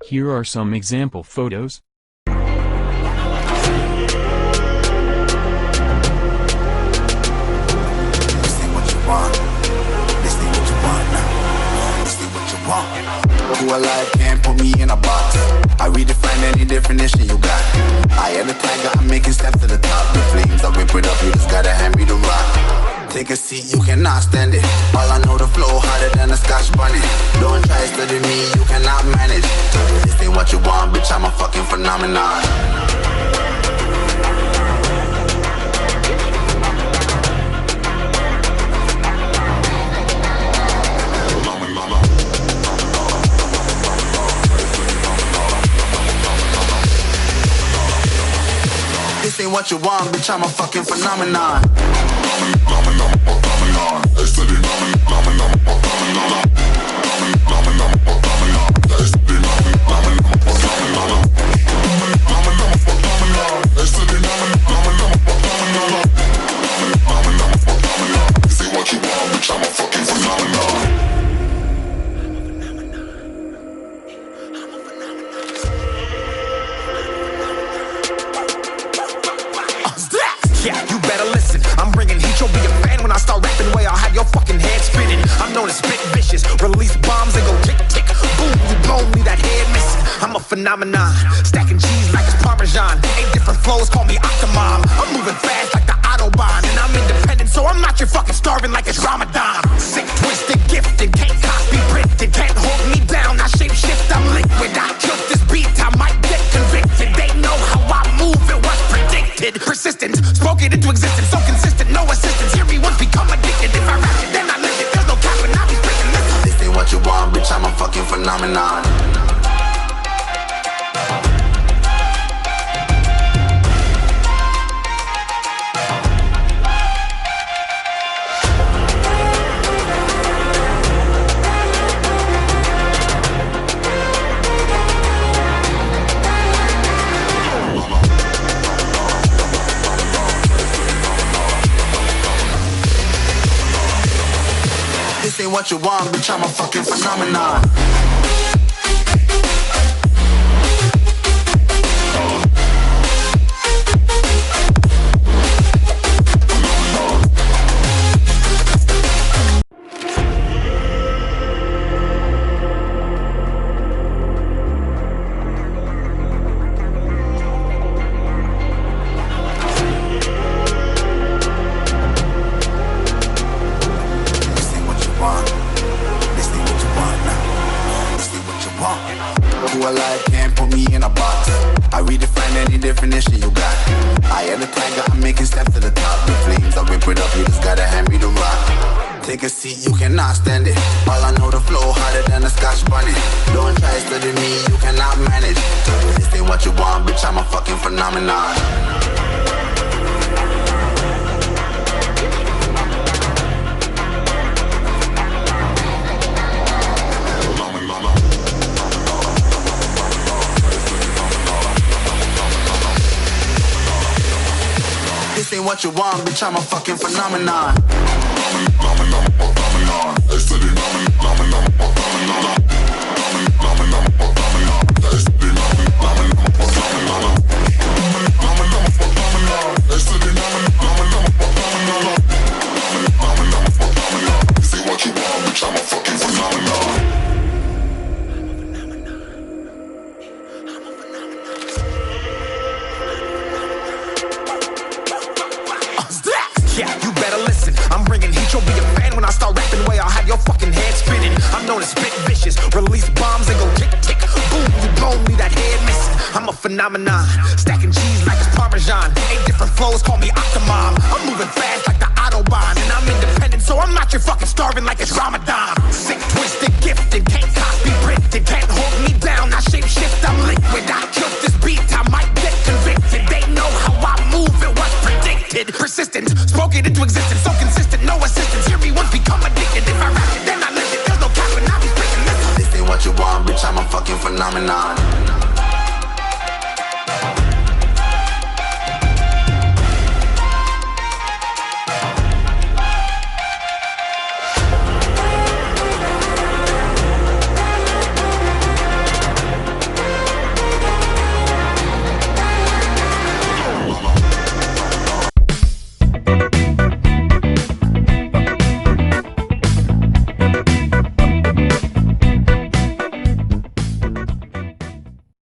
Here are some example photos. To a life can't put me in a box. I redefine any definition you got. I am the tiger, I'm making steps to the top. The flames, I whip it up, you just gotta hand me the rock. Take a seat, you cannot stand it. All I know, the flow harder than a Scotch bunny. Don't try to study me, you cannot manage. This ain't what you want, bitch, I'm a fucking phenomenon. This ain't what you want, bitch, I'm a fucking phenomenon. Yeah, you better listen. I'm bringing heat, you'll be a fan when I start rapping. Way I'll have your fucking head spinning. I'm known as spit vicious, release bombs and go tick tick. Boom, you blown me that head missing. I'm a phenomenon, stacking cheese like it's Parmesan. 8 different flows, call me 𝗬𝗵𝗶𝗀𝗁. I'm moving fast like the Autobahn, and I'm independent, so I'm not your fucking starving like it's Ramadan. Sick, twisted, gifted, can't copy, printed, can't hold me down. I shape shift, I'm liquid. I killed this beat, I might get convicted. They know how I move, it was predicted. Persistent, spoke it into existence, so consistent, no assistance. Hear me once, become addicted. If I rap it, then I live it. There's no cap when I be speaking. This ain't what you want, bitch, I'm a fucking phenomenon. This ain't what you want, bitch, I'm a fucking phenomenon. To a life can't put me in a box. I redefine any definition you got. I am the tiger, I'm making steps to the top. The flames, I whip it up, you just gotta hand me the rock. Take a seat, you cannot stand it. All I know, the flow harder than a Scotch bunny. Don't try to study me, you cannot manage. This ain't what you want, bitch, I'm a fucking phenomenon. This ain't what you want, bitch, I'm a fucking phenomenon. Yeah, you better listen. I'm bringing heat, you'll be a fan when I start rapping. Way I'll have your fucking head spinning. I'm known as spit vicious, release bombs and go tick tick. Boom, you blown me that head missing. I'm a phenomenon, stacking cheese like it's Parmesan. 8 different flows, call me 𝗬𝗵𝗶𝗀𝗁. I'm moving fast like